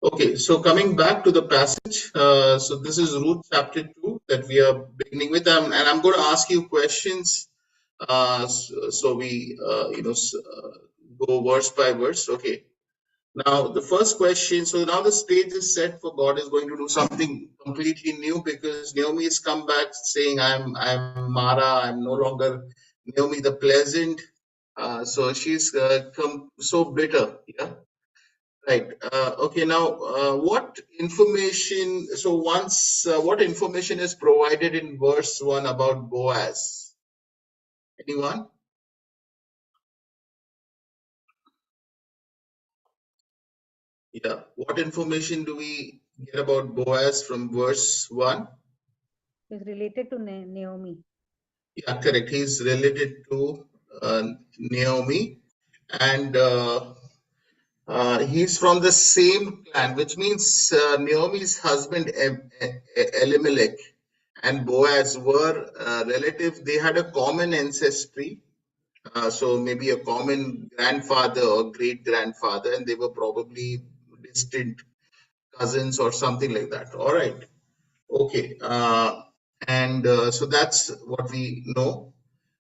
Okay, so coming back to the passage, so this is Ruth chapter 2 that we are beginning with, and I'm going to ask you questions. So we, go verse by verse. Okay. Now the first question. So now the stage is set for God is going to do something completely new because Naomi has come back saying, "I'm Mara. I'm no longer Naomi the pleasant." So she's come so bitter. Yeah. Right. Okay. Now, what information? So what information is provided in verse 1 about Boaz? Anyone? Yeah. What information do we get about Boaz from verse 1? It's related to Naomi. Yeah, correct. He's related to Naomi, and he's from the same clan, which means Naomi's husband Elimelech and Boaz were relatives. They had a common ancestry, so maybe a common grandfather or great grandfather, and they were probably distant cousins or something like that. All right. Okay. And so that's what we know.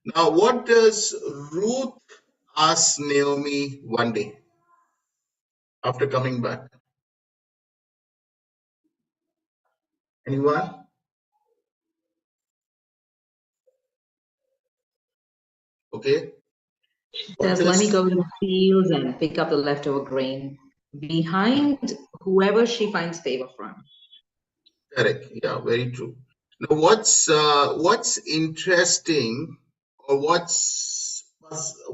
Now, what does Ruth ask Naomi one day after coming back? Anyone? Okay. Says, let me go to the fields and pick up the leftover grain behind whoever she finds favor from. Correct. Yeah, very true. Now, what's interesting, or what's puzzling,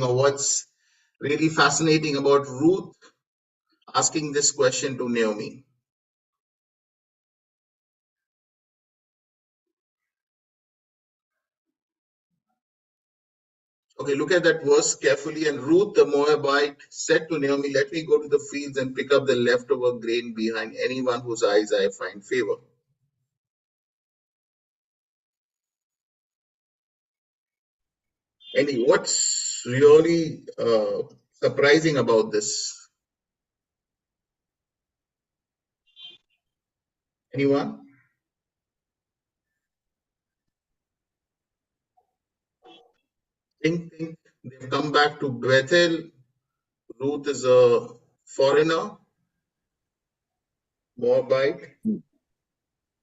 or what's really fascinating about Ruth asking this question to Naomi? Okay, look at that verse carefully. And Ruth the Moabite said to Naomi, "Let me go to the fields and pick up the leftover grain behind anyone whose eyes I find favor." What's really surprising about this? Anyone? Think. They've come back to Bethel. Ruth is a foreigner, Moabite.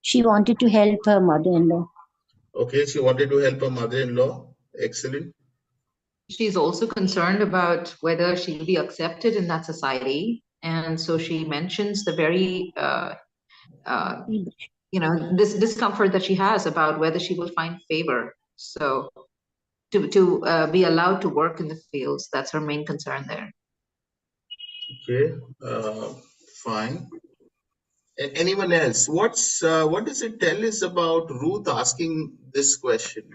She wanted to help her mother-in-law. Okay, she wanted to help her mother-in-law. Excellent. She's also concerned about whether she'll be accepted in that society. And so she mentions the very, this discomfort that she has about whether she will find favor. So to be allowed to work in the fields, that's her main concern there. Okay, fine. Anyone else? What does it tell us about Ruth asking this question?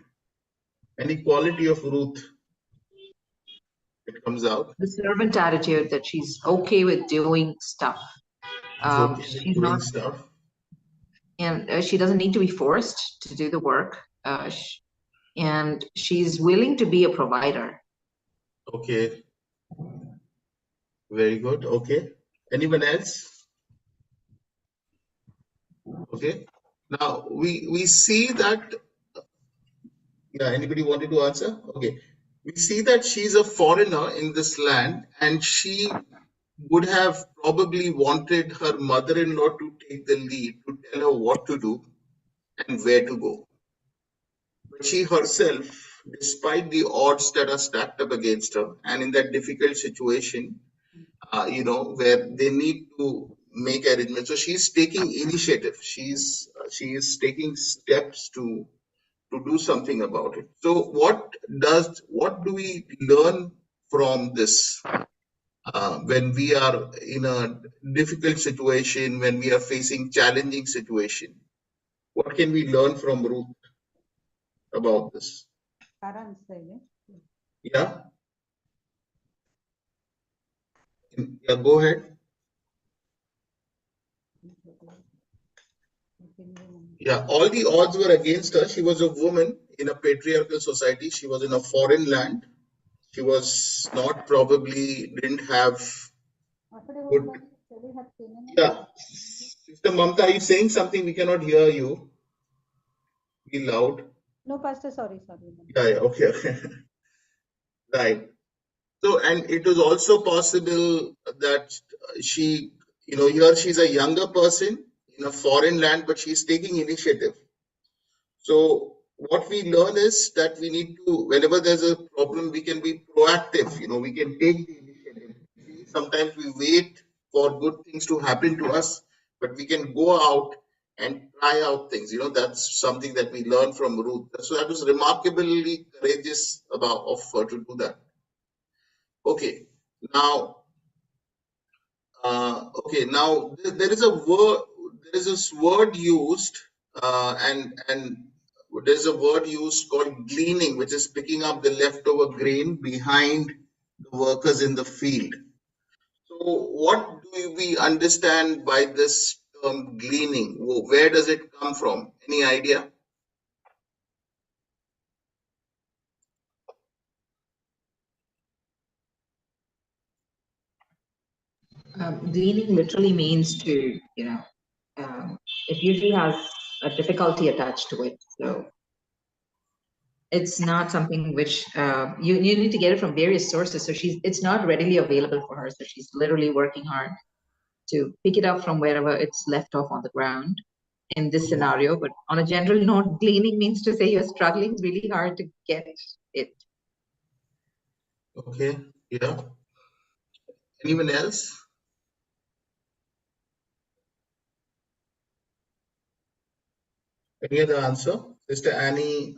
Any quality of Ruth that comes out? The servant attitude that she's okay with doing stuff. She's not stuff. And she doesn't need to be forced to do the work. And she's willing to be a provider. Okay. Very good. Okay. Anyone else? Okay. Now we see that. Yeah. Anybody wanted to answer? Okay. We see that she's a foreigner in this land, and she would have probably wanted her mother-in-law to take the lead to tell her what to do and where to go. But she herself, despite the odds that are stacked up against her, and in that difficult situation, where they need to make arrangements, so she's taking initiative. She is taking steps to do something about it. So what do we learn from this when we are in a difficult situation, when we are facing challenging situation? What can we learn from Ruth about this? Yeah. Yeah, go ahead. Yeah, all the odds were against her. She was a woman in a patriarchal society. She was in a foreign land. She was not probably didn't have good. Yeah, Sister Mamta, are you saying something? We cannot hear you. Be loud. No, Pastor, sorry. Yeah, okay, okay. Right. So, and it was also possible that she, here she's a younger person in a foreign land, but she's taking initiative. So, what we learn is that we need to, whenever there's a problem, we can be proactive. We can take the initiative. Sometimes we wait for good things to happen to us, but we can go out and try out things. That's something that we learn from Ruth. So that was remarkably courageous of her to do that. Okay, now, there is a word. There is this word used, and there's a word used called gleaning, which is picking up the leftover grain behind the workers in the field. So, what do we understand by this term gleaning? Where does it come from? Any idea? Gleaning literally means to, it usually has a difficulty attached to it. So it's not something which you need to get it from various sources. So it's not readily available for her. So she's literally working hard to pick it up from wherever it's left off on the ground in this scenario. But on a general note, gleaning means to say you're struggling really hard to get it. Okay, yeah. Anyone else? Any other answer? Sister Annie,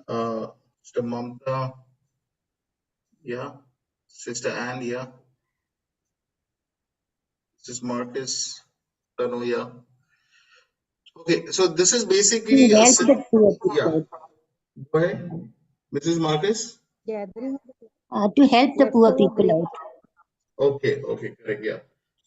Sister Mamta, yeah. Sister Anne, yeah. Sister Marcus, Tanu, yeah. Okay, so this is basically To a. help the poor Yeah, people. go ahead. Mrs. Marcus? Gathering To help the poor leftover people grain. out. Okay, correct, yeah.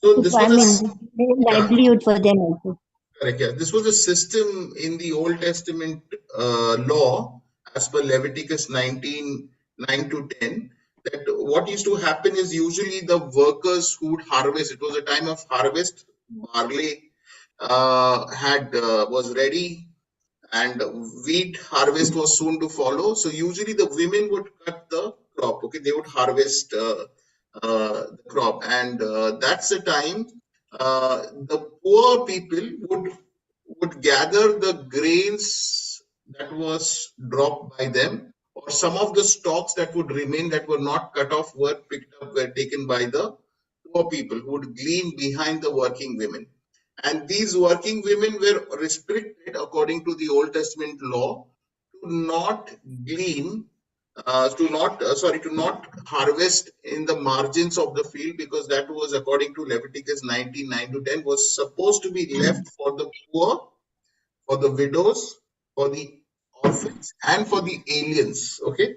So this was I mean, there's yeah, livelihood for them also. correct, yeah. This was a system in the Old Testament law, as per Leviticus 19, 9 to 10, that what used to happen is usually the workers who would harvest, it was a time of harvest, barley was ready, and wheat harvest was soon to follow. So usually the women would cut the crop. Okay, they would harvest the crop, and that's the time the poor people would gather the grains that was dropped by them, or some of the stalks that would remain that were not cut off were picked up, were taken by the poor people who would glean behind the working women. And these working women were restricted, according to the Old Testament law, to not glean, to not harvest in the margins of the field, because that was, according to Leviticus 19, 9 to 10, was supposed to be left for the poor, for the widows, for the orphans, and for the aliens. Okay,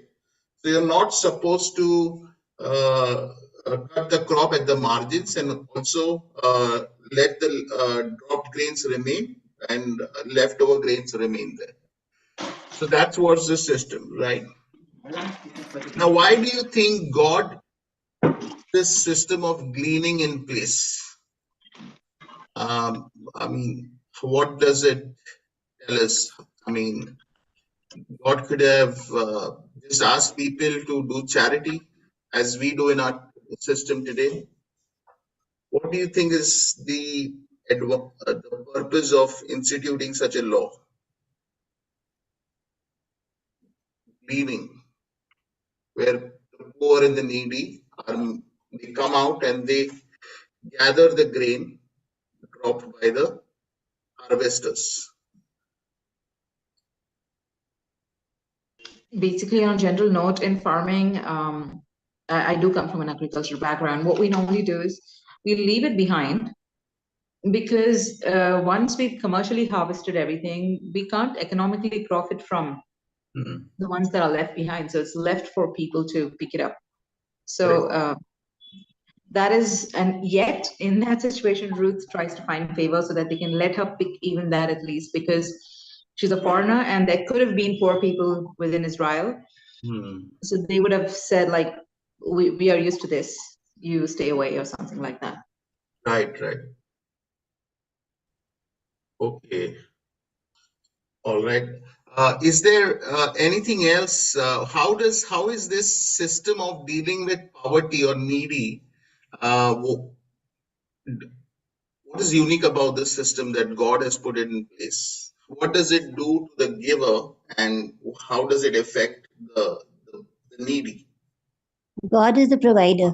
so you're not supposed to cut the crop at the margins, and also let the dropped grains remain, and leftover grains remain there. So that was the system, right? Now, why do you think God put this system of gleaning in place? I mean, what does it tell us? I mean, God could have just asked people to do charity as we do in our system today. What do you think is the purpose of instituting such a law? Gleaning, where the poor and the needy they come out and they gather the grain dropped by the harvesters. Basically, on a general note, in farming, I do come from an agricultural background. What we normally do is we leave it behind because once we've commercially harvested everything, we can't economically profit from the ones that are left behind. So it's left for people to pick it up. So that is, and yet in that situation, Ruth tries to find favor so that they can let her pick even that at least, because she's a foreigner and there could have been poor people within Israel. So they would have said, like, we are used to this. You stay away or something like that. Right. Okay. All right. Is there anything else? How is this system of dealing with poverty or needy? What is unique about this system that God has put in place? What does it do to the giver, and how does it affect the needy? God is the provider.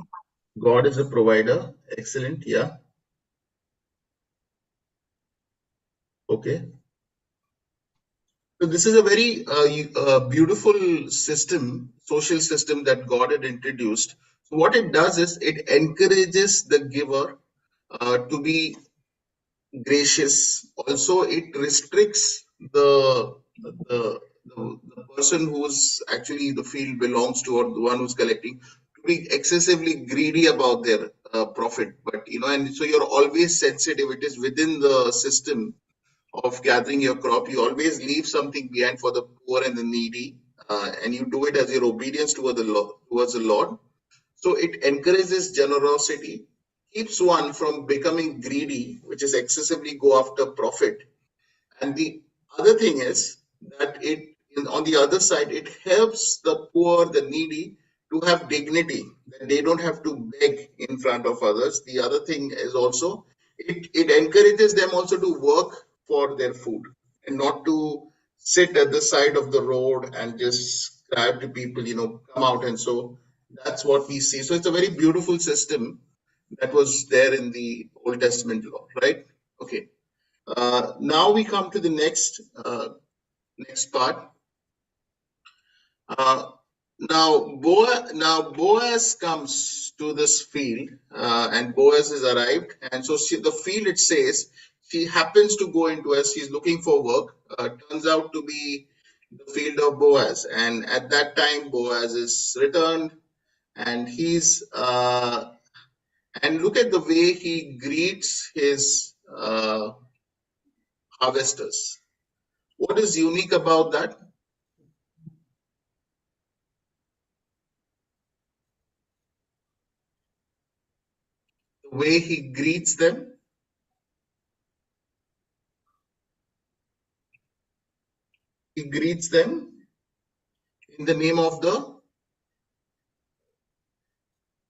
God is a provider. Excellent. Yeah. Okay. So this is a very beautiful system, social system that God had introduced. So what it does is it encourages the giver to be gracious. Also, it restricts the person who's actually the field belongs to, or the one who's collecting, to be excessively greedy about their profit. But and so you're always sensitive. It is within the system of gathering your crop. You always leave something behind for the poor and the needy, and you do it as your obedience towards the Lord. So it encourages generosity, keeps one from becoming greedy, which is excessively go after profit. And the other thing is that on the other side, it helps the poor, the needy, to have dignity, that they don't have to beg in front of others. The other thing is also, it encourages them also to work for their food and not to sit at the side of the road and just cry to people, come out. And so that's what we see. So it's a very beautiful system that was there in the Old Testament law, right? Okay. Now we come to the next part. Uh, now Boaz comes to this field, and Boaz has arrived, and so the field, it says, she happens to go into as she's looking for work. Turns out to be the field of Boaz, and at that time Boaz is returned, and and look at the way he greets his harvesters. What is unique about that? The way he greets them. He greets them in the name of the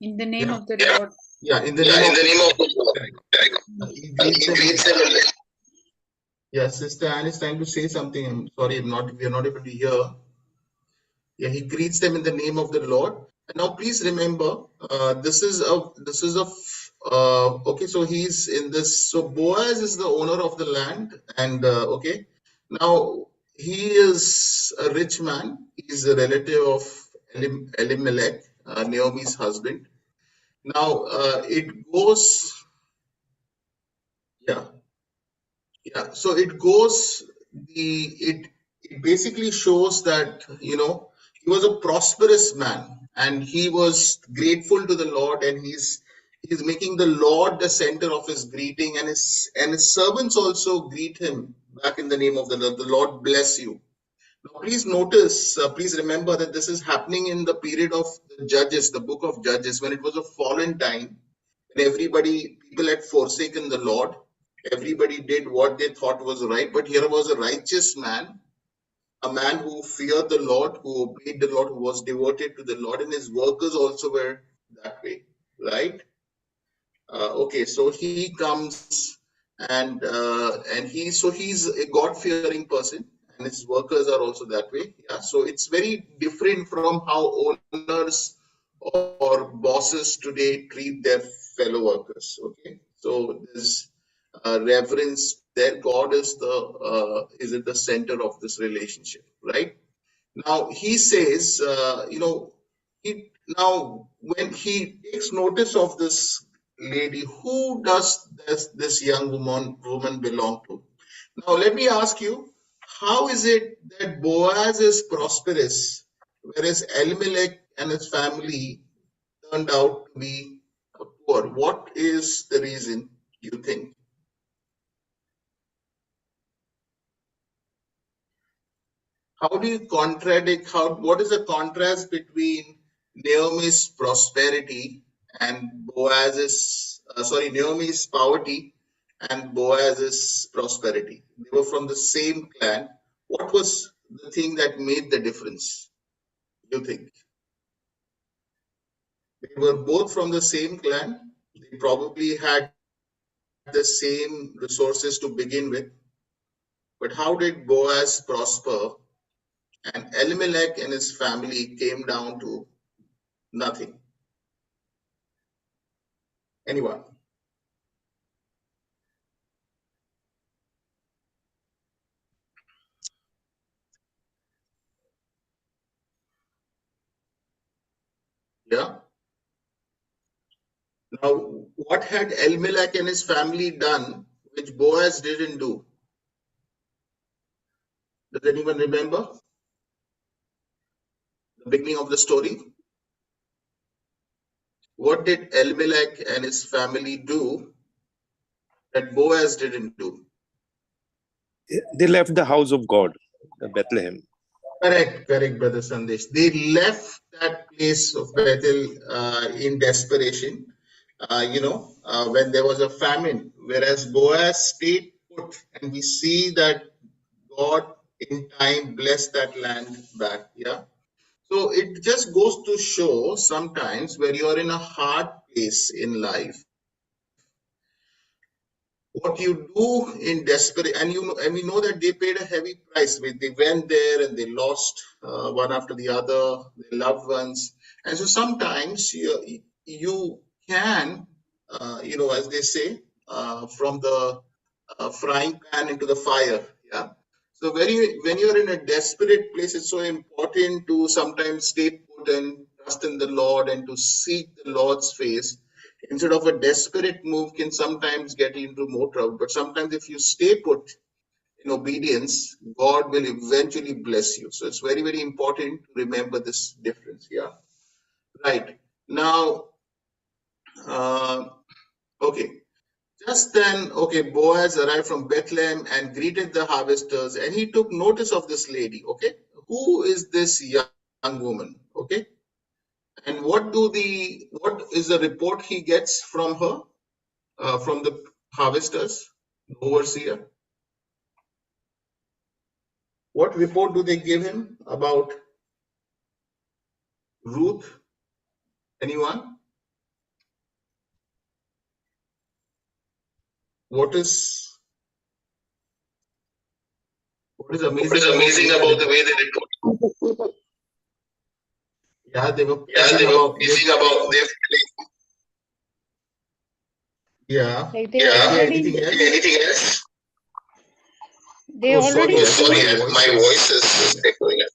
In the name yeah, of the Lord. yeah, in the name of the Lord. He greets them. Yeah, Sister Anne is trying to say something. I'm sorry, we are not able to hear. Yeah, he greets them in the name of the Lord. And now please remember, okay, so he's in this. So Boaz is the owner of the land, and okay, now he is a rich man. He's a relative of Elimelech, Naomi's husband. Now it goes, yeah, yeah. So it goes, it basically shows that he was a prosperous man, and he was grateful to the Lord, and he's making the Lord the center of his greeting, and his servants also greet him back in the name of the Lord. The Lord bless you. Now, please notice, please remember that this is happening in the period of the Judges, the book of Judges, when it was a fallen time, when people had forsaken the Lord. Everybody did what they thought was right. But here was a righteous man, a man who feared the Lord, who obeyed the Lord, who was devoted to the Lord, and his workers also were that way, right? Okay, so he comes he's a God-fearing person, and his workers are also that way. Yeah, so it's very different from how owners or bosses today treat their fellow workers. Okay, so there's reverence there. God is at the center of this relationship, right? Now he says, now when he takes notice of this lady, who does this young woman belong to? Now let me ask you, how is it that Boaz is prosperous, whereas Elimelech and his family turned out to be poor? What is the reason, you think? How do you contradict? What is the contrast between Naomi's prosperity and Naomi's poverty and Boaz's prosperity. They were from the same clan. What was the thing that made the difference, you think? They were both from the same clan. They probably had the same resources to begin with. But how did Boaz prosper and Elimelech and his family came down to nothing? Anyone? Yeah. Now, what had Elimelech and his family done which Boaz didn't do? Does anyone remember the beginning of the story? What did Elimelech and his family do that Boaz didn't do? They left the house of God, Bethlehem. Correct, Brother Sandesh. They left that place of Bethel in desperation, when there was a famine, whereas Boaz stayed put, and we see that God in time blessed that land back. Yeah. So it just goes to show sometimes where you are in a hard place in life, what you do in desperate, and we know that they paid a heavy price. They went there and they lost one after the other, their loved ones. And so sometimes you can, as they say, from the frying pan into the fire. Yeah. So when you're in a desperate place, it's so important to sometimes stay put and trust in the Lord and to seek the Lord's face. Instead of a desperate move can sometimes get you into more trouble. But sometimes if you stay put in obedience, God will eventually bless you. So it's very, very important to remember this difference. Yeah. Right. Now, okay. Just then, Boaz arrived from Bethlehem and greeted the harvesters, and he took notice of this lady. Okay. Who is this young woman? Okay. And what is the report he gets from her? From the harvesters, the overseer? What report do they give him about Ruth? Anyone? What is amazing about the way they report? Yeah, they were pacing about this. Yeah. Like they already, Anything else? they already Sorry, my voice is echoing.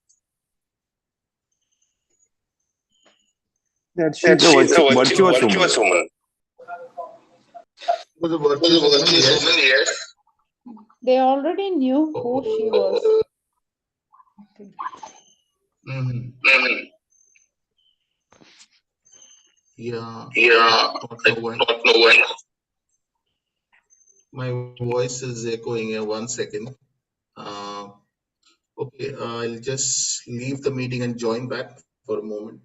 That she's a virtuous woman. Was a virtuous woman, yes. they already knew who she was. Okay. Mm-hmm. Yeah. Not know why. My voice is echoing here. 1 second. Okay, I'll just leave the meeting and join back for a moment.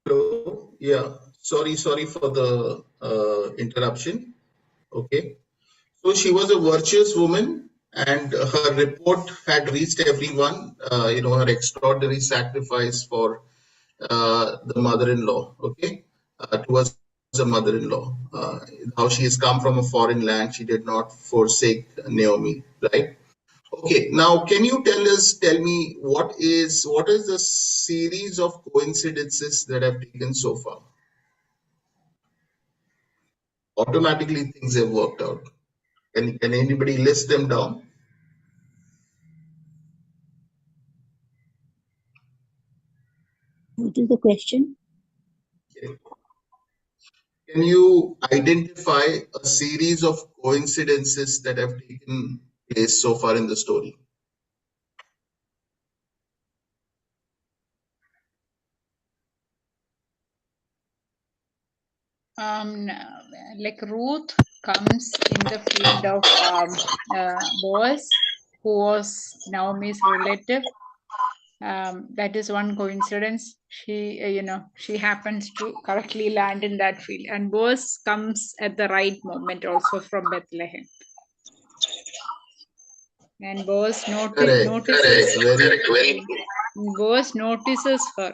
Hello. Yeah. Sorry for the interruption. Okay. So she was a virtuous woman, and her report had reached everyone. Her extraordinary sacrifice for the mother-in-law. Okay, towards the mother-in-law. How she has come from a foreign land, she did not forsake Naomi. Right. Okay, now can you tell me what is the series of coincidences that have taken so far? Automatically things have worked out. Can anybody list them down? What is the question? Can you identify a series of coincidences that have taken place so far in the story? Like Ruth comes in the field of Boaz, who was Naomi's relative. That is one coincidence. She happens to correctly land in that field, and Boaz comes at the right moment, also from Bethlehem. And Boaz notices. Correct. Very Boaz notices her.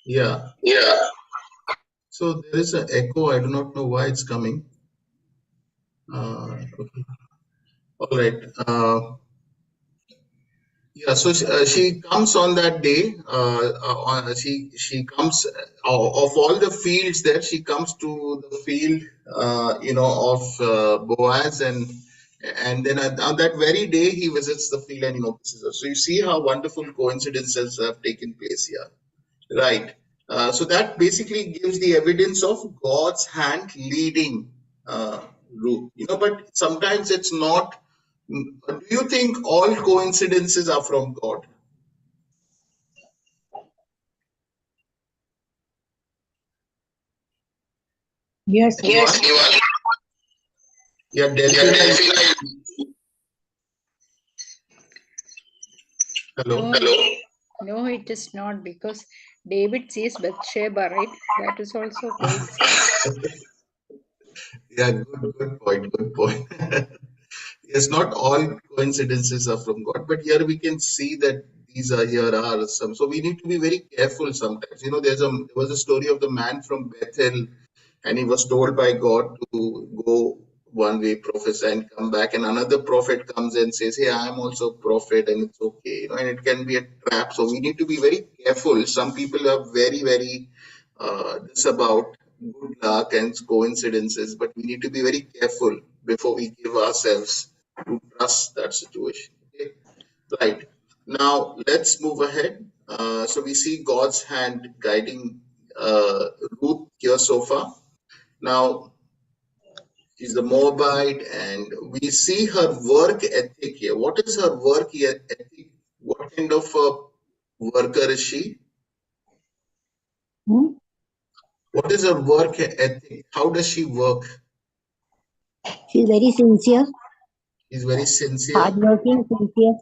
Yeah. So there is an echo. I do not know why it's coming. Okay. All right. Yeah, so she comes on that day. She comes of all the fields there. She comes to the field, of Boaz, and then on that very day he visits the field and he notices her. So you see how wonderful coincidences have taken place here, right? So that basically gives the evidence of God's hand leading Ruth. But sometimes it's not. Do you think all coincidences are from God? Yes. Anyone? Yeah, Delphina. Hello. No, it is not, because David sees Bathsheba, right? That is also coincidence. Yeah, good point. Good point. Yes, not all coincidences are from God, but here we can see that here are some. So we need to be very careful sometimes. There was a story of the man from Bethel, and he was told by God to go one way, prophesy, and come back. And another prophet comes and says, "Hey, I am also a prophet, and it's okay." And it can be a trap. So we need to be very careful. Some people are very, very this about good luck and coincidences, but we need to be very careful before we give ourselves to trust that situation. Okay? Right. Now let's move ahead. So we see God's hand guiding Ruth here so far. Now she's the Moabite, and we see her work ethic here. What is her work ethic? What kind of a worker is she? What is her work ethic? How does she work? She's very sincere. She's very sincere. Hardworking, sincere.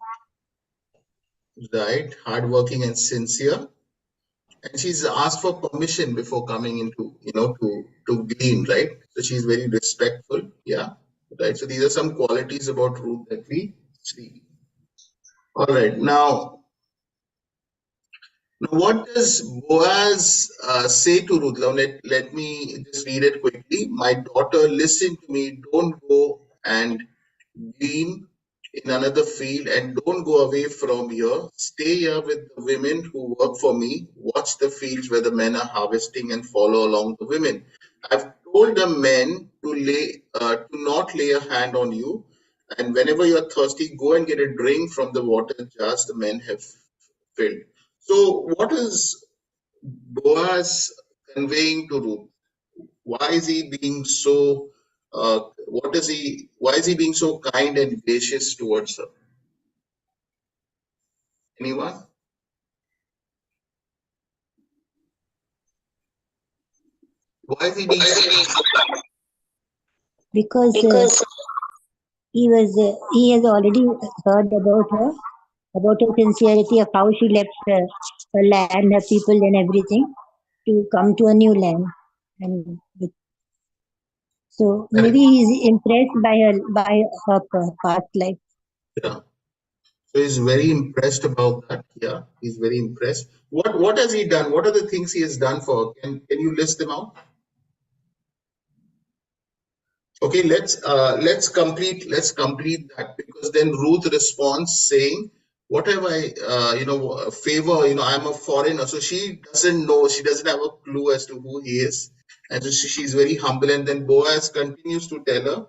Right, hardworking and sincere. And she's asked for permission before coming into, to glean, right? So she's very respectful. Yeah. Right. So these are some qualities about Ruth that we see. All right. Now what does Boaz say to Ruth? Now, let me just read it quickly. My daughter, listen to me. Don't go and glean in another field, and don't go away from here. Stay here with the women who work for me. Watch the fields where the men are harvesting and follow along the women. I've told the men to not lay a hand on you. And whenever you're thirsty, go and get a drink from the water jars the men have filled. So, what is Boaz conveying to Ruth? Why is he being so? Why is he being so kind and gracious towards her? Anyone? Why is he being so? Because he has already heard about her sincerity, of how she left her land, her people, and everything to come to a new land. And so maybe he's impressed by her past life. Yeah. So he's very impressed about that. Yeah, he's very impressed. What has he done? What are the things he has done for her? Can you list them out? Okay, let's complete that, because then Ruth responds saying, "What have I, a favor? I'm a foreigner." So she doesn't know. She doesn't have a clue as to who he is, and so she's very humble. And then Boaz continues to tell her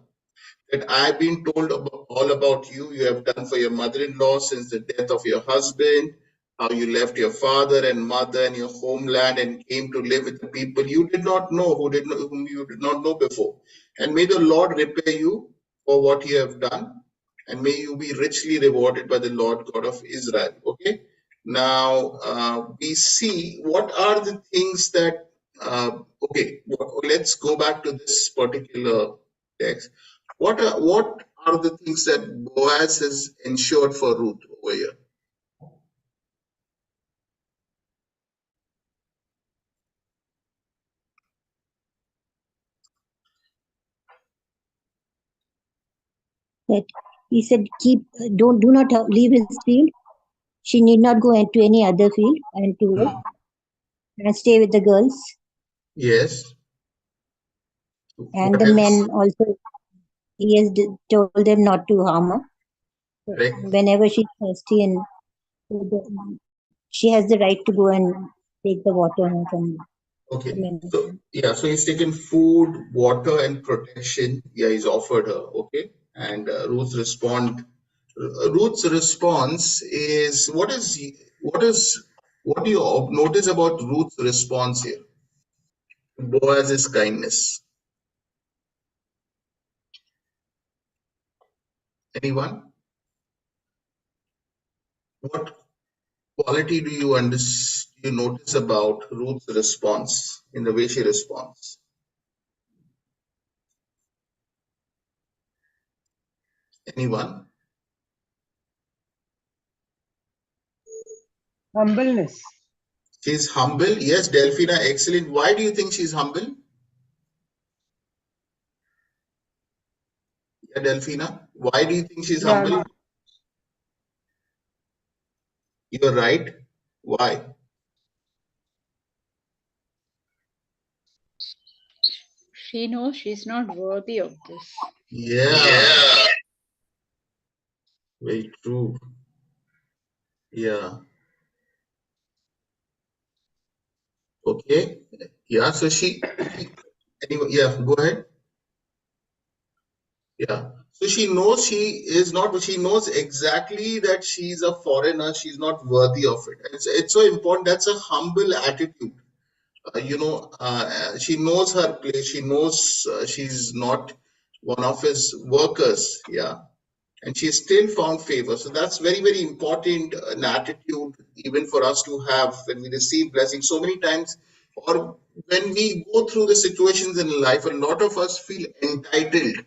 that I've been told all about you. You have done for your mother-in-law since the death of your husband, how you left your father and mother and your homeland and came to live with the people you did not know, whom you did not know before. And may the Lord repay you for what you have done, and may you be richly rewarded by the Lord God of Israel. Okay. Now we see what are the things that. Okay, let's go back to this particular text. What are the things that Boaz has ensured for Ruth over here? That he said, do not leave his field. She need not go into any other field and to work and stay with the girls. Yes. And What the else? men also, he has told them not to harm her. So Correct. whenever she's thirsty, and she has the right to go and take the water from the Okay. men. So he's taken food, water, and protection. Yeah, he's offered her. Okay. And Ruth's response is what do you notice about Ruth's response here? Boaz's kindness. Anyone? What quality do you notice about Ruth's response in the way she responds? Anyone? Humbleness. She's humble. Yes, Delphina, excellent. Why do you think she's humble? Yeah, Delphina, why do you think she's Yeah, humble? You're right. Why? She knows she's not worthy of this. Yeah, very true. Yeah. Okay. Yeah. So anyway, yeah, go ahead. Yeah. So she knows she is not, but she knows exactly that she's a foreigner. She's not worthy of it. It's so important. That's a humble attitude. She knows her place. She knows she's not one of his workers. Yeah. And she still found favor. So that's very, very important an attitude even for us to have when we receive blessings. So many times, or when we go through the situations in life, a lot of us feel entitled.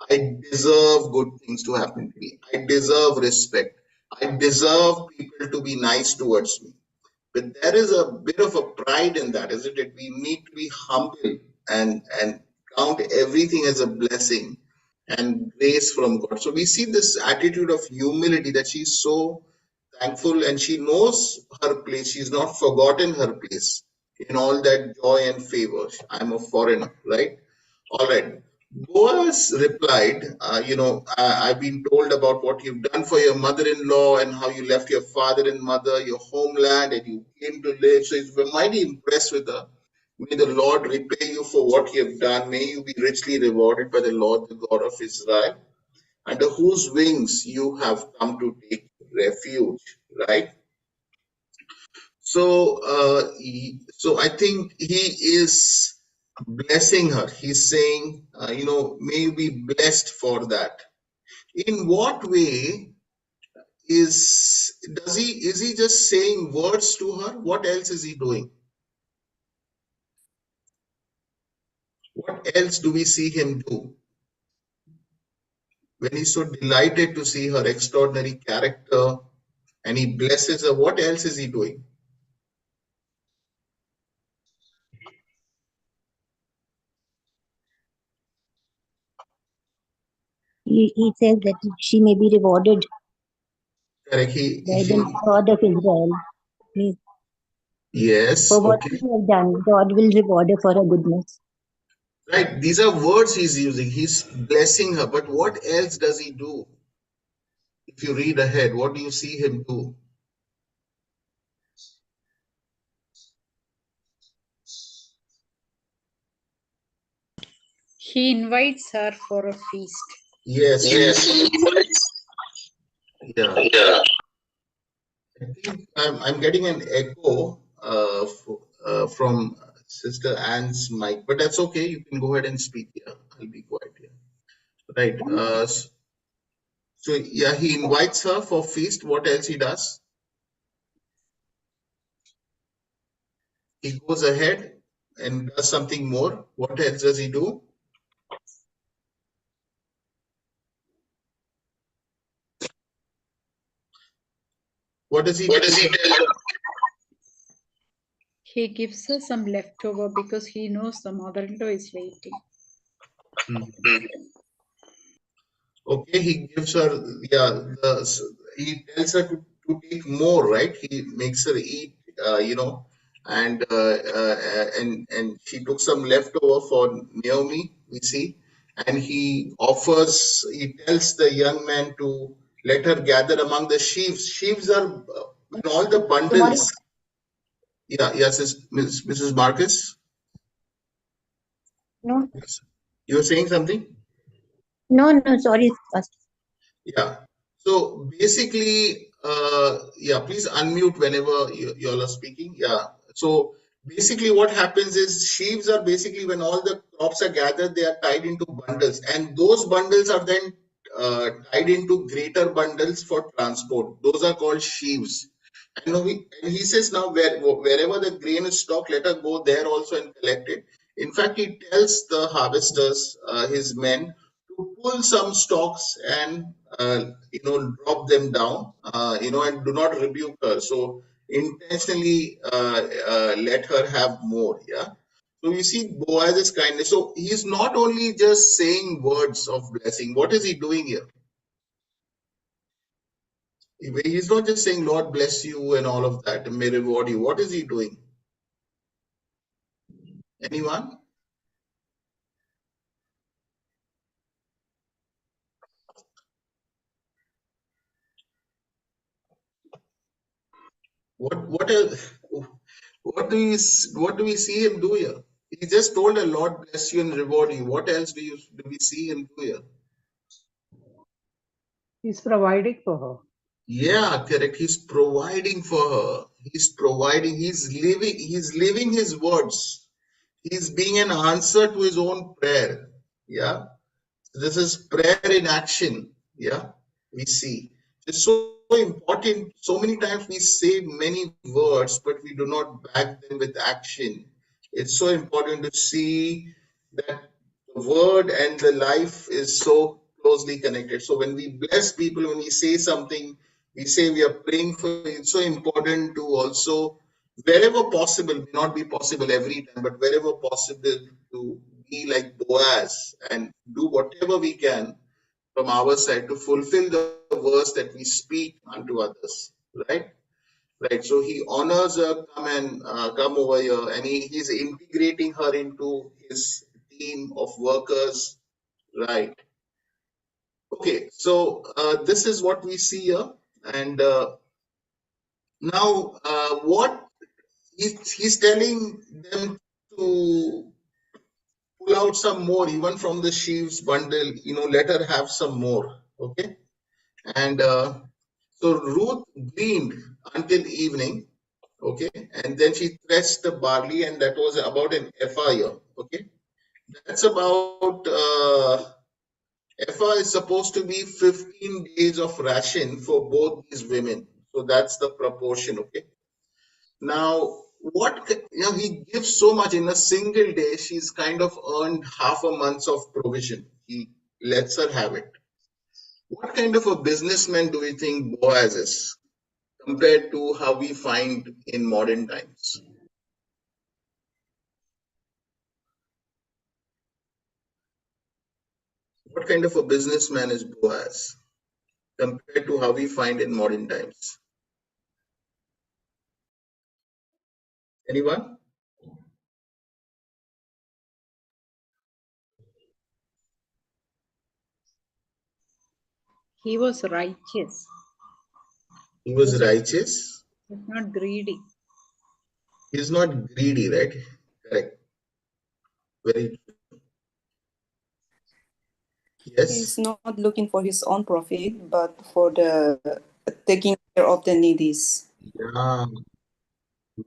I deserve good things to happen to me. I deserve respect. I deserve people to be nice towards me. But there is a bit of a pride in that, isn't it? We need to be humble and count everything as a blessing and grace from God. So we see this attitude of humility that she's so thankful and she knows her place. She's not forgotten her place in all that joy and favor. I'm a foreigner, right? All right. Boaz replied, I've been told about what you've done for your mother-in-law and how you left your father and mother, your homeland, and you came to live. So he's mighty impressed with her. May the Lord repay you for what you have done. May you be richly rewarded by the Lord, the God of Israel, under whose wings you have come to take refuge. Right? So I think he is blessing her. He's saying, may you be blessed for that. In what way is he just saying words to her? What else is he doing? What else do we see him do? When he's so delighted to see her extraordinary character and he blesses her, what else is he doing? He says that she may be rewarded. Correct. Guidance God of Israel. Please, Yes. for what Okay. you have done, God will reward you for a goodness. Right. These are words he's using. He's blessing her. But what else does he do? If you read ahead, what do you see him do? He invites her for a feast. Yes. Yes. Yeah. I think I'm getting an echo from Sister Anne's mic, but that's okay. You can go ahead and speak. Yeah, I'll be quiet here. Right. So yeah, he invites her for feast. What else he does? He goes ahead and does something more. What else does he do? What does he What tell does he her? tell her? He gives her some leftover because he knows the mother-in-law is waiting. Okay, he gives her, yeah, he tells her to take more, right? He makes her eat, and she took some leftover for Naomi, we see, and he tells the young man to let her gather among the sheaves. Sheaves are when all the bundles. Yeah, yes, Mrs. Marcus, No, you were saying something? no, sorry, Pastor. Yeah. So basically, yeah, please unmute whenever you all are speaking. Yeah. So basically, what happens is sheaves are basically when all the crops are gathered, they are tied into bundles, and those bundles are then tied into greater bundles for transport. Those are called sheaves. And he says now wherever the grain is stocked, let her go there also and collect it. In fact, he tells the harvesters, his men, to pull some stalks and drop them down, and do not rebuke her. So intentionally let her have more. Yeah. So you see Boaz's kindness. So he's not only just saying words of blessing. What is he doing here? He's not just saying, Lord bless you and all of that and may reward you. What is he doing? Anyone? What else? What do we see him do here? He just told her, Lord bless you and reward you. What else do we see him do here? He's providing for her. Yeah, correct. He's providing for her. He's providing. He's living his words. He's being an answer to his own prayer. Yeah. This is prayer in action. Yeah, we see. It's so important. So many times we say many words, but we do not back them with action. It's so important to see that the word and the life is so closely connected. So when we bless people, when we say something, we say we are praying for you. It's so important to also, wherever possible, may not be possible every time, but wherever possible, to be like Boaz and do whatever we can from our side to fulfill the verse that we speak unto others, right? Right. So he honors her, come over here, and he's integrating her into his team of workers, right? Okay. So this is what we see here, and now what he's telling them to pull out some more, even from the sheaves bundle, let her have some more. Okay. And so Ruth gleaned until evening. Okay. And then she threshed the barley, and that was about an ephah here. Okay. That's about, ephah is supposed to be 15 days of ration for both these women. So that's the proportion. Okay. Now, he gives so much in a single day, she's kind of earned half a month's of provision. He lets her have it. What kind of a businessman do we think Boaz is compared to how we find in modern times? What kind of a businessman is Boaz? compared to how we find in modern times? Anyone? He was righteous. He was righteous. He was not greedy. He's not greedy, right? Correct. Very true. He's Yes. not looking for his own profit, but for the taking care of the needies. Yeah,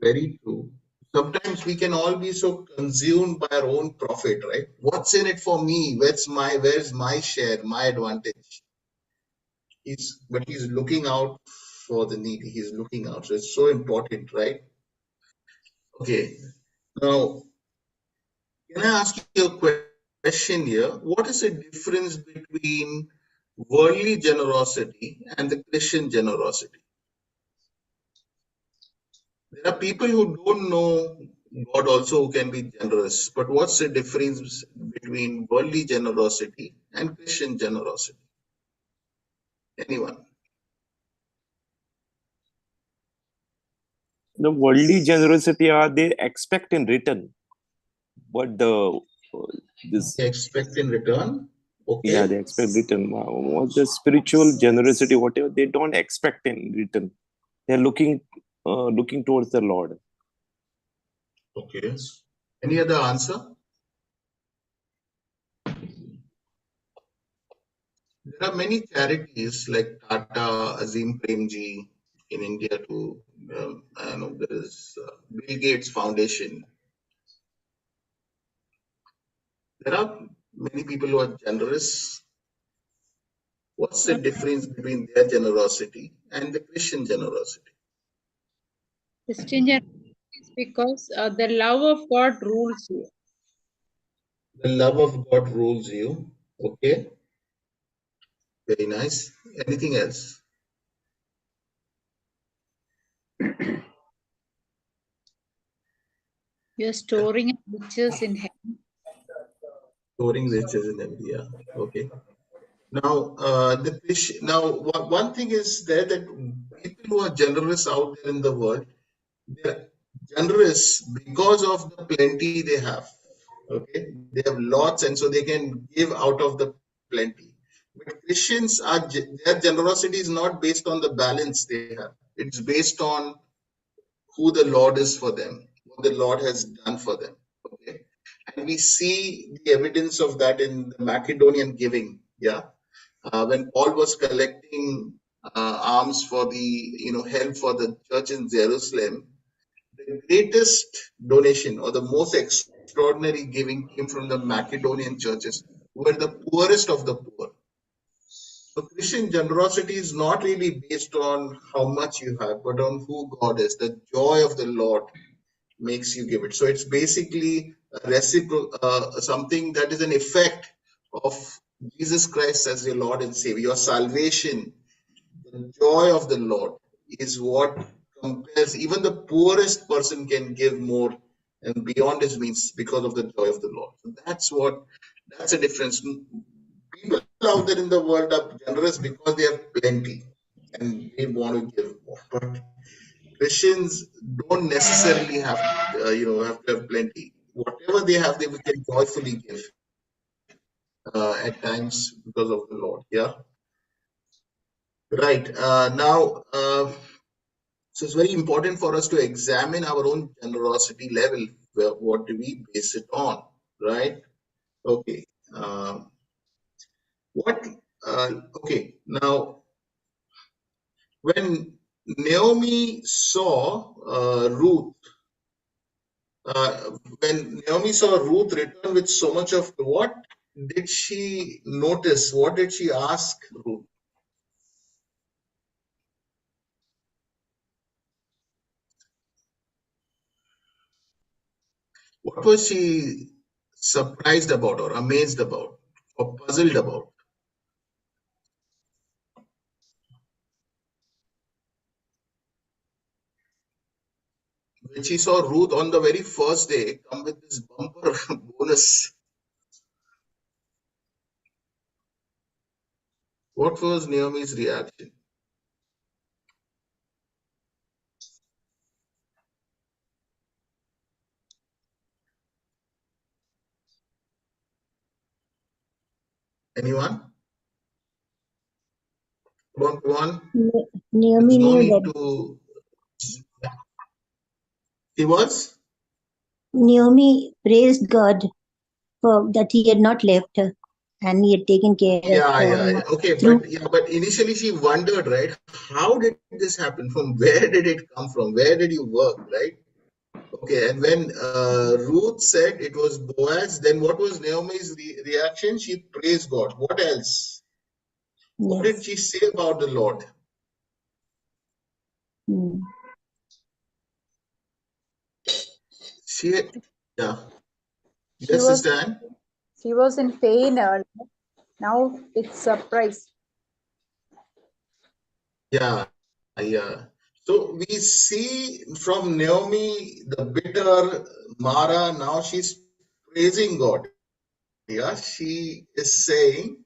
very true. Sometimes we can all be so consumed by our own profit, right? What's in it for me? Where's my share, my advantage? But he's looking out for the needy. He's looking out. So it's so important, right? Okay. Now, can I ask you a question here? What is the difference between worldly generosity and the Christian generosity? There are people who don't know God also who can be generous, but what's the difference between worldly generosity and Christian generosity? Anyone? The worldly generosity are they expect in return, but this They expect in return. Okay. yeah, they expect return. What the spiritual generosity, whatever, they don't expect in return. They're looking towards the Lord. Okay. Any other answer? There are many charities like Tata, Azim Premji in India too. I know there is Bill Gates Foundation. There are many people who are generous. What's the difference between their generosity and the Christian generosity? Christian generosity is because the love of God rules you. The love of God rules you. Okay. Very nice. Anything else? You're storing riches in heaven. Storing riches in every year. Okay. Now, one thing is there that people who are generous out there in the world, they're generous because of the plenty they have. Okay, they have lots, and so they can give out of the plenty. But Christians their generosity is not based on the balance they have. It's based on who the Lord is for them, what the Lord has done for them. Okay, and we see the evidence of that in the Macedonian giving. Yeah, when Paul was collecting alms for the help for the church in Jerusalem, the greatest donation or the most extraordinary giving came from the Macedonian churches, who were the poorest of the poor. So Christian generosity is not really based on how much you have, but on who God is. The joy of the Lord makes you give it. So it's basically a something that is an effect of Jesus Christ as your Lord and Savior. Your salvation, the joy of the Lord is what compares. Even the poorest person can give more and beyond his means because of the joy of the Lord. So that's a difference. People out there in the world are generous because they have plenty and they want to give more. But Christians don't necessarily have to have plenty. Whatever they have, they can joyfully give at times because of the Lord. Yeah. Right. So it's very important for us to examine our own generosity level. What do we base it on? Right. Okay. What? Okay. Now, when Naomi saw Ruth, when Naomi saw Ruth return with so much of what did she notice? What did she ask Ruth? What was she surprised about or amazed about or puzzled about? When she saw Ruth on the very first day come with this bumper bonus. What was Naomi's reaction? Anyone? Come on. Naomi There's no knew need that to. He was? Naomi praised God for that he had not left her and he had taken care of Yeah, her yeah, yeah. Okay, through. but initially she wondered, right? How did this happen? From where did it come from? Where did you work, right? Okay, and when Ruth said it was Boaz, then what was Naomi's reaction? She praised God. What else? What did Yes. she say about the Lord? Hmm. She, yeah. She Yes, was Sister Anne? she was in pain earlier. Now it's surprise. Yeah, yeah. So we see from Naomi the bitter Mara, now she's praising God. Yeah, she is saying,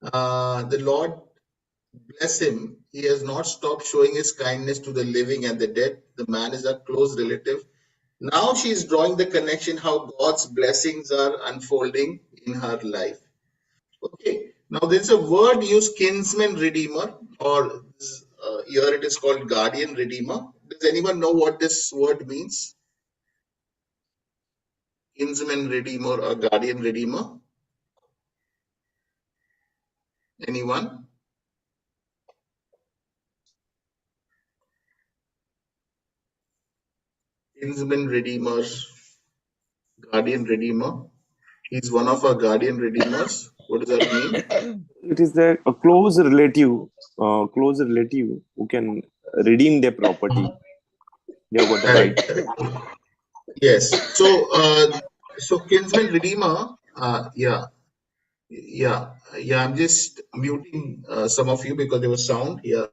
the Lord bless him. He has not stopped showing his kindness to the living and the dead. The man is a close relative. Now she is drawing the connection how God's blessings are unfolding in her life. Okay. Now there's a word used, kinsman redeemer, or here it is called guardian redeemer. Does anyone know what this word means? Kinsman redeemer or guardian redeemer? Anyone? Kinsman redeemer, guardian redeemer. He's one of our guardian redeemers. What does that mean? It is a close relative who can redeem their property. They have got the right. Correct, correct. Yes. So kinsman redeemer. Yeah. I'm just muting some of you because there was sound. Yeah.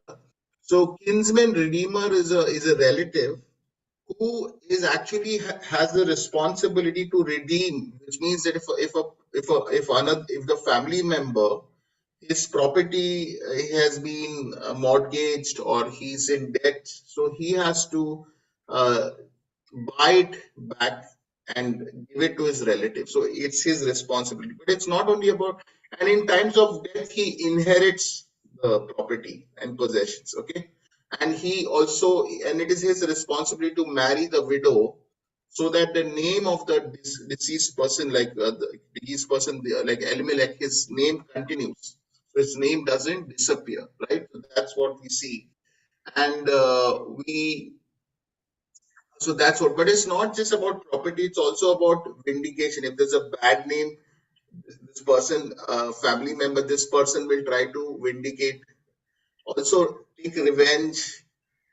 So kinsman redeemer is a relative who is actually has the responsibility to redeem, which means that if the family member, his property has been mortgaged or he's in debt, so he has to uh, buy it back and give it to his relative. So it's his responsibility. But it's not only about, and in times of death, he inherits the property and possessions. Okay. And he also, and it is his responsibility to marry the widow so that the name of the deceased person, like the deceased person, like Elimelech, his name continues. So his name doesn't disappear, right? So that's what we see. And so that's what, but it's not just about property, it's also about vindication. If there's a bad name, this person, family member, this person will try to vindicate, also take revenge,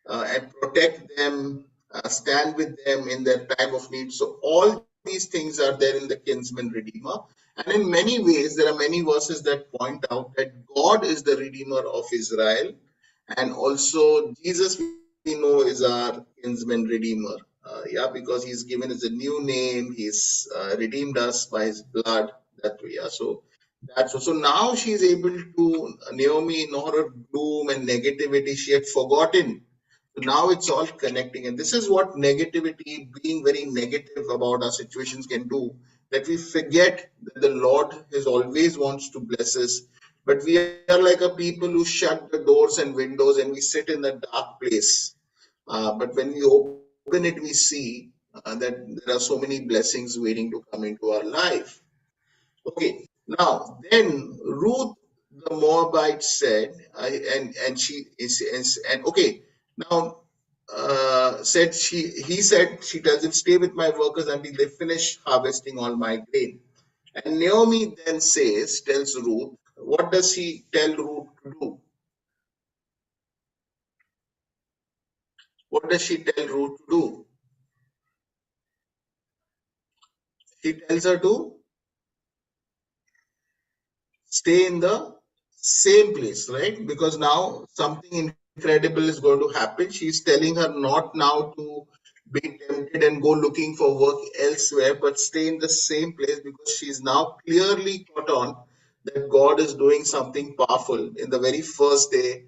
and protect them, stand with them in their time of need. So all these things are there in the kinsman redeemer. And in many ways, there are many verses that point out that God is the redeemer of Israel. And also Jesus, we know, is our kinsman redeemer. Because he's given us a new name. He's redeemed us by his blood. That way, yeah. So that's so now she's able to, Naomi, in all her gloom and negativity, she had forgotten. So now it's all connecting. And this is what negativity, being very negative about our situations, can do. That we forget that the Lord has always wants to bless us. But we are like a people who shut the doors and windows and we sit in a dark place. But when we open it, we see that there are so many blessings waiting to come into our life. Okay, now then Ruth the Moabite said, and she is, and okay, now said he said, she tells him, stay with my workers until they finish harvesting all my grain. And Naomi then tells Ruth, what does he tell Ruth to do? What does she tell Ruth to do? She tells her to stay in the same place, right? Because now something incredible is going to happen. She's telling her not now to be tempted and go looking for work elsewhere, but stay in the same place because she's now clearly caught on that God is doing something powerful. In the very first day,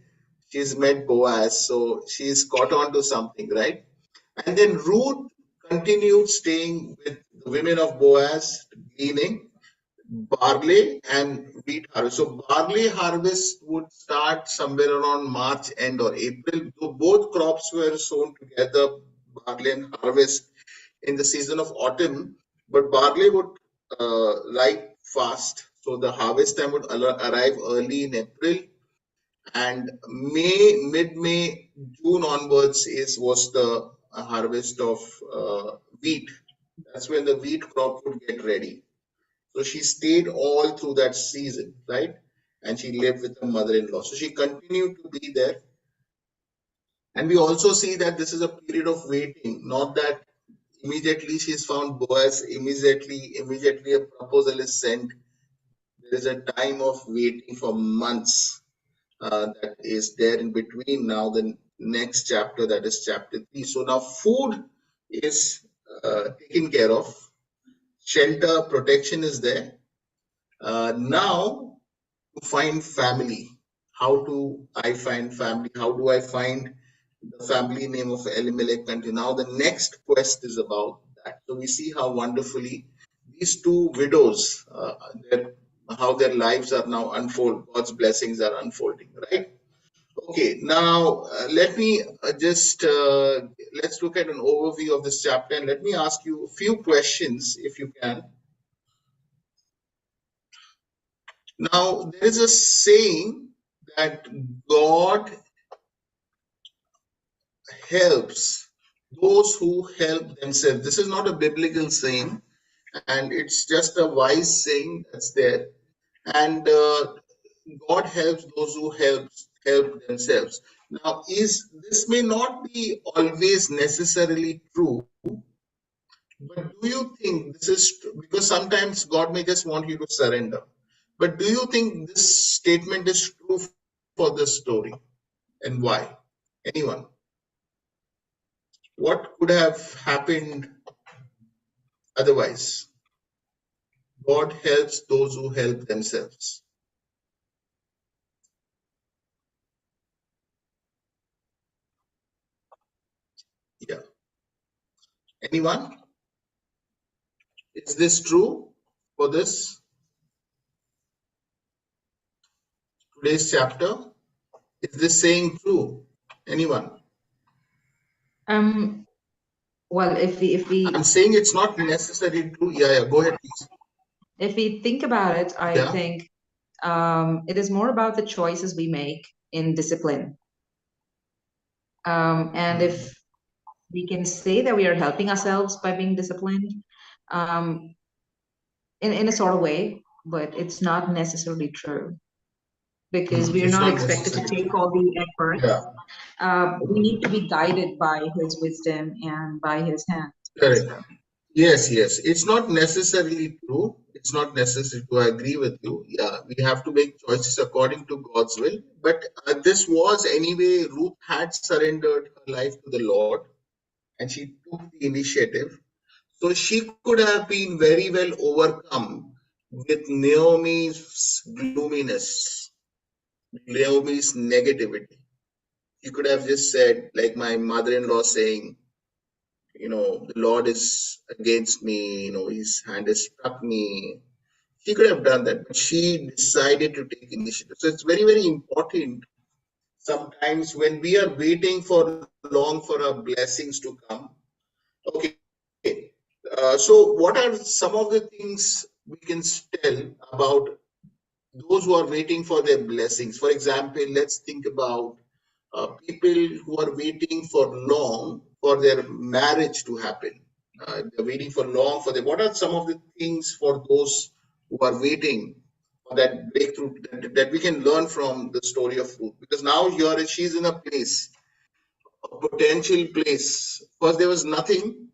she's met Boaz, so she's caught on to something, right? And then Ruth continued staying with the women of Boaz, gleaning barley and wheat harvest. So barley harvest would start somewhere around March end or April. So both crops were sown together, barley and harvest in the season of autumn, but barley would ripe fast. So the harvest time would arrive early in April, and mid-May, June onwards was the harvest of wheat. That's when the wheat crop would get ready. So she stayed all through that season, right? And she lived with her mother-in-law. So she continued to be there. And we also see that this is a period of waiting, not that immediately she's found Boaz, immediately a proposal is sent. There is a time of waiting for months that is there in between now the next chapter, that is chapter 3. So now food is taken care of, shelter, protection is there. Now to find family. How do I find family? How do I find the family name of Elimelech country? Now the next quest is about that. So we see how wonderfully these two widows, how their lives are now unfold. God's blessings are unfolding, right? Okay, now let me let's look at an overview of this chapter, and let me ask you a few questions if you can. Now, there is a saying that God helps those who help themselves. This is not a biblical saying, and it's just a wise saying that's there. And God helps those who help themselves. Now, this may not be always necessarily true, but do you think this is true? Because sometimes God may just want you to surrender. But do you think this statement is true for this story? And why? Anyone? What could have happened otherwise? God helps those who help themselves. Yeah. Anyone? Is this true for this today's chapter? Is this saying true? Anyone? Well, if we I'm saying it's not necessarily true. Yeah, go ahead, please. if we think about it, I think it is more about the choices we make in discipline. And if we can say that we are helping ourselves by being disciplined, in a sort of way, but it's not necessarily true, because we are not expected to take all the effort. Yeah. We need to be guided by His wisdom and by His hand. Correct. Yes. It's not necessarily true. It's not necessary to agree with you. Yeah, we have to make choices according to God's will. But this was anyway, Ruth had surrendered her life to the Lord, and she took the initiative. So she could have been very well overcome with Naomi's gloominess, Naomi's negativity. She could have just said, like my mother-in-law saying, the Lord is against me, his hand has struck me. She could have done that, but she decided to take initiative. So it's very, very important sometimes when we are waiting for long for our blessings to come. Okay. So what are some of the things we can tell about those who are waiting for their blessings? For example, let's think about people who are waiting for long for their marriage to happen. They're waiting for long for them. What are some of the things for those who are waiting for that breakthrough that we can learn from the story of Ruth? Because now she's in a place, a potential place. First, there was nothing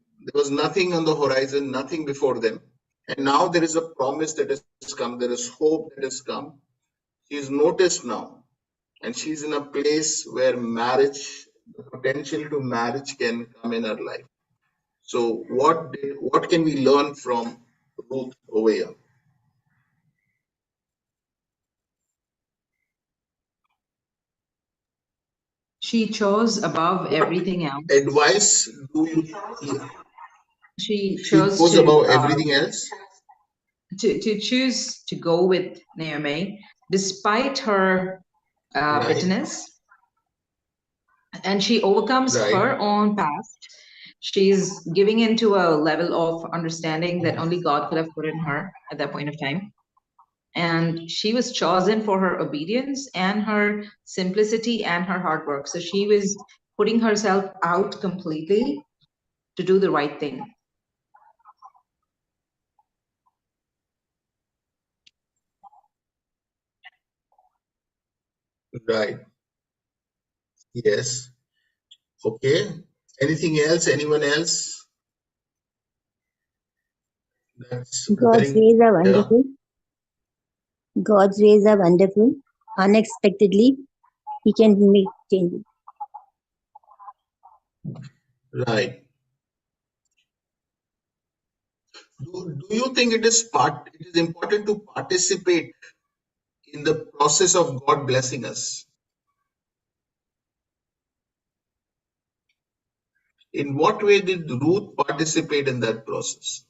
on the horizon, nothing before them. And now there is a promise that has come, there is hope that has come. She is noticed now, and she's in a place where marriage, the potential to marriage can come in her life. So what can we learn from Ruth over here? She chose above everything else. Advice do you? Yeah. She She chose goes to above everything else. to choose to go with Naomi despite her Right. bitterness, and she overcomes Right. her own past. She's giving into a level of understanding that only God could have put in her at that point of time. And she was chosen for her obedience and her simplicity and her hard work. So she was putting herself out completely to do the right thing. Right. Yes. Okay. Anything else? Anyone else? That's God's very, ways are yeah. wonderful. God's ways are wonderful. Unexpectedly, He can make changes. Right. Do you think it is important to participate in the process of God blessing us? In what way did Ruth participate in that process?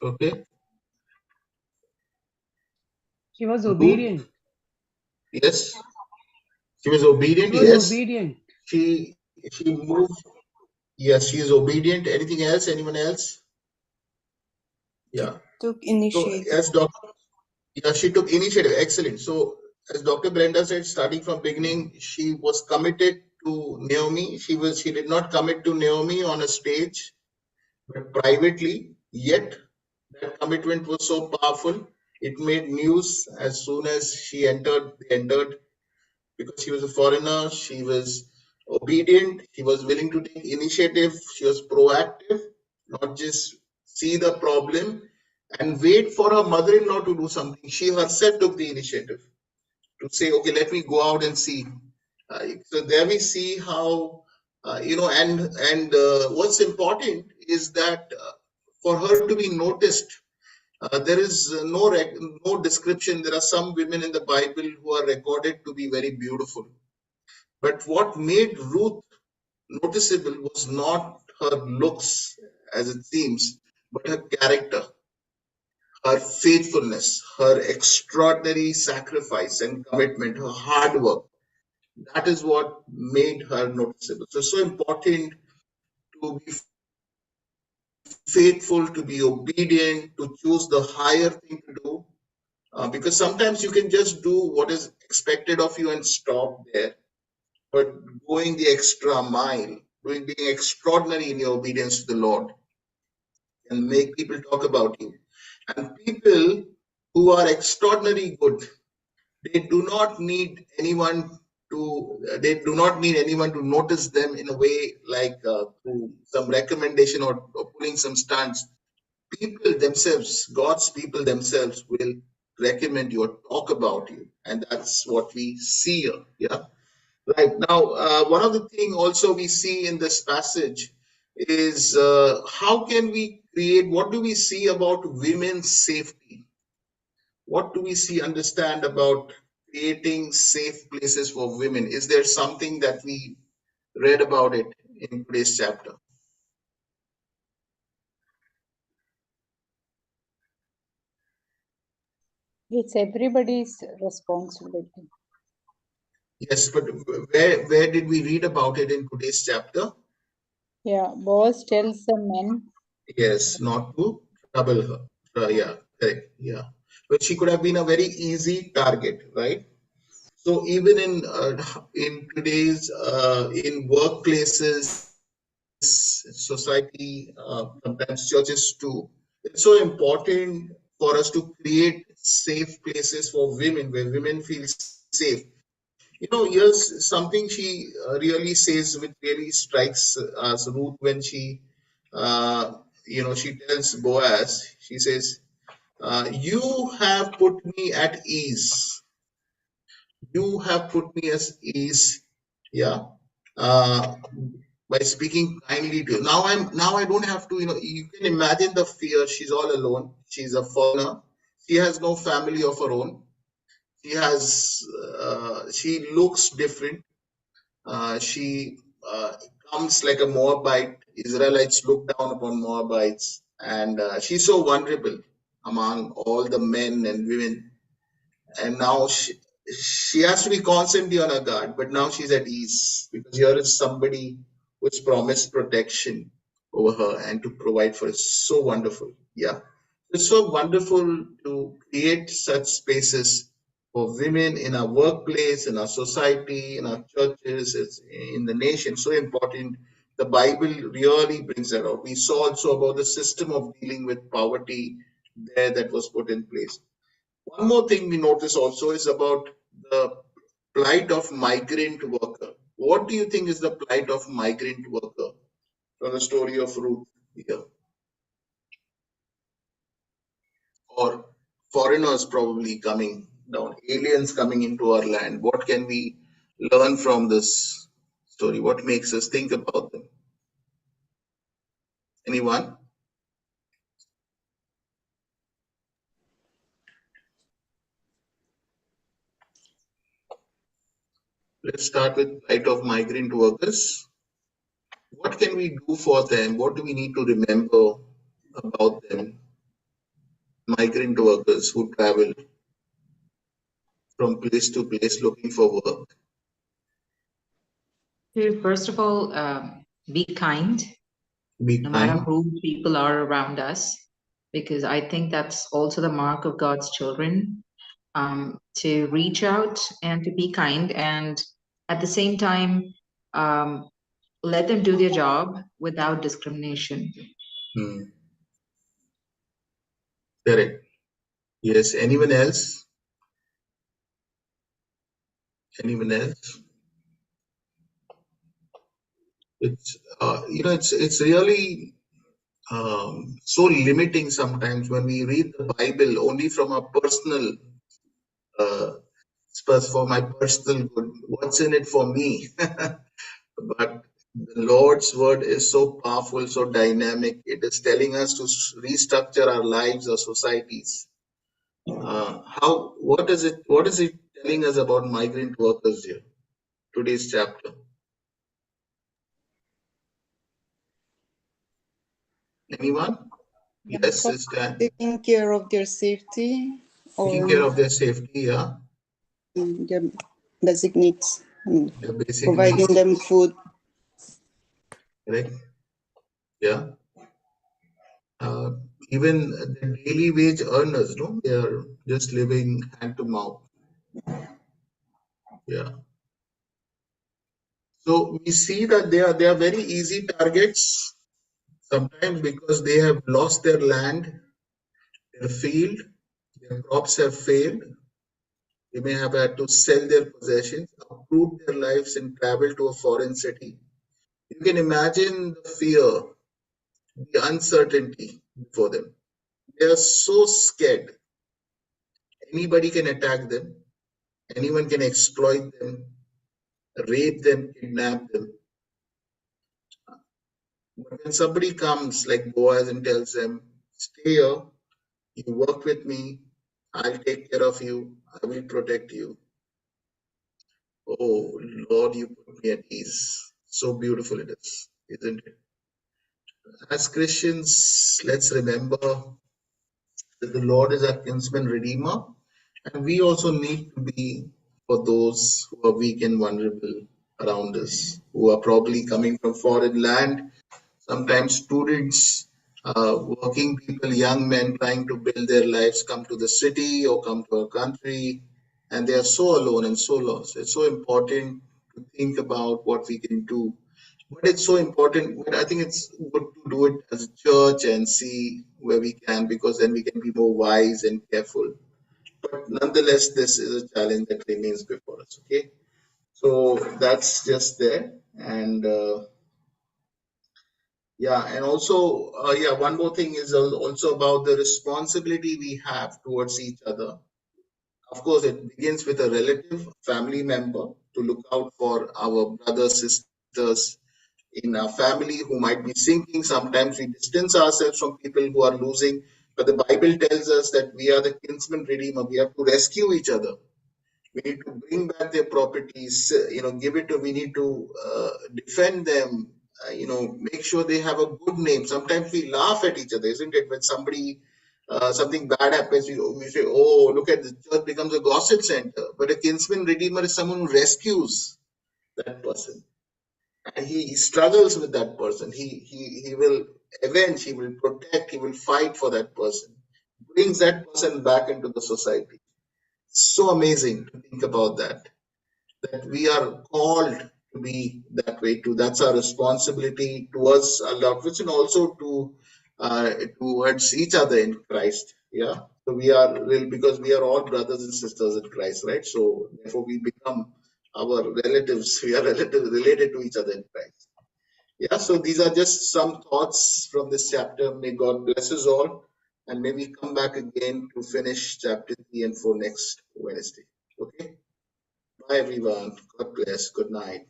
Okay. She was Ruth, obedient. yes. She was obedient, She was yes. obedient. She moved. Yes, she is obedient. Anything else? Anyone else? Yeah. Took So initiative. as Dr. Yeah, she took initiative. Excellent. So as Dr. Brenda said, starting from beginning, she was committed to Naomi. She did not commit to Naomi on a stage, but privately. Yet that commitment was so powerful. It made news as soon as they entered, because she was a foreigner. She was obedient. She was willing to take initiative. She was proactive, not just see the problem and wait for her mother-in-law to do something. She herself took the initiative to say, okay, let me go out and see. So there we see how, what's important is that for her to be noticed, there is no description. There are some women in the Bible who are recorded to be very beautiful. But what made Ruth noticeable was not her looks, as it seems, but her character, her faithfulness, her extraordinary sacrifice and commitment, her hard work. That is what made her noticeable. So, so important to be faithful, to be obedient, to choose the higher thing to do. Because sometimes you can just do what is expected of you and stop there. But going the extra mile, being extraordinary in your obedience to the Lord, and make people talk about you. And people who are extraordinarily good, they do not need anyone to notice them in a way like through some recommendation or pulling some stunts. People themselves, God's people themselves, will recommend you or talk about you, and that's what we see here. Yeah. Right. Now, one of the things also we see in this passage is how can we create, what do we see about women's safety? What do we see, understand about creating safe places for women? Is there something that we read about it in today's chapter? It's everybody's responsibility. Yes, but where did we read about it in today's chapter? Yeah, Boaz tells the men. Yes, not to trouble her. Yeah, correct. Yeah, but she could have been a very easy target, right? So even in today's in workplaces, society, sometimes churches too, it's so important for us to create safe places for women where women feel safe. Here's something she really says, which really strikes us, Ruth, when she tells Boaz, she says, "You have put me at ease. You have put me at ease, yeah, uh, by speaking kindly to you. Now I don't have to, you can imagine the fear. She's all alone. She's a foreigner. She has no family of her own. She looks different. She comes like a Moabite. Israelites look down upon Moabites, and she's so vulnerable among all the men and women. And now she has to be constantly on her guard, but now she's at ease because here is somebody who's promised protection over her and to provide for her. So wonderful. Yeah. It's so wonderful to create such spaces for women in our workplace, in our society, in our churches, in the nation. So important. The Bible really brings that out. We saw also about the system of dealing with poverty there that was put in place. One more thing we notice also is about the plight of migrant worker. What do you think is the plight of migrant worker from the story of Ruth here? Or foreigners probably coming down, aliens coming into our land. What can we learn from this story? What makes us think about them? Anyone? Let's start with plight of migrant workers. What can we do for them? What do we need to remember about them? Migrant workers who travel from place to place looking for work. To first of all, be kind, Be no matter kind. who people are around us, because I think that's also the mark of God's children, to reach out and to be kind, and at the same time, let them do their job without discrimination. Correct. Yes. Anyone else? Anyone else? It's it's really so limiting sometimes when we read the Bible only from a personal for my personal good. What's in it for me? But the Lord's word is so powerful, so dynamic. It is telling us to restructure our lives, our societies. What is it telling us about migrant workers here? Today's chapter. Anyone? Yes, sister. Taking care of their safety Taking care or of their safety, yeah. their basic needs, The basic providing needs. them food. Correct. Yeah. Even the daily wage earners, no, they are just living hand to mouth. Yeah. So we see that they are very easy targets sometimes because they have lost their land, their field, their crops have failed. They may have had to sell their possessions, uproot their lives, and travel to a foreign city. You can imagine the fear, the uncertainty before them. They are so scared. Anybody can attack them, anyone can exploit them, rape them, kidnap them. But when somebody comes like Boaz and tells them, stay here, you work with me, I'll take care of you, I will protect you. Oh Lord, you put me at ease. So beautiful it is, isn't it? As Christians, let's remember that the Lord is our kinsman redeemer, and we also need to be for those who are weak and vulnerable around us, who are probably coming from foreign land, sometimes students, working people, young men trying to build their lives, come to the city or come to our country, and they are so alone and so lost. It's so important to think about what we can do. But it's so important, but I think it's good to do it as a church and see where we can, because then we can be more wise and careful. But nonetheless, this is a challenge that remains before us. Okay, so that's just there, and yeah, and also one more thing is also about the responsibility we have towards each other. Of course, it begins with a relative, family member to look out for our brothers, sisters in our family who might be sinking. Sometimes we distance ourselves from people who are losing. But the Bible tells us that we are the kinsman redeemer. We have to rescue each other. We need to bring back their properties, give it to, we need to defend them, make sure they have a good name. Sometimes we laugh at each other, isn't it? When something bad happens, we say, oh, look at the church becomes a gossip center. But a kinsman redeemer is someone who rescues that person. And he struggles with that person. He will avenge, he will protect, he will fight for that person. Brings that person back into the society. So amazing to think about that we are called to be that way too. That's our responsibility towards our loved ones and also towards each other in Christ. Yeah. So because we are all brothers and sisters in Christ, right? So therefore we become our relatives. We are related to each other in Christ. Yeah. So these are just some thoughts from this chapter. May God bless us all. And may we come back again to finish chapter 3 and 4 next Wednesday. Okay. Bye, everyone. God bless. Good night.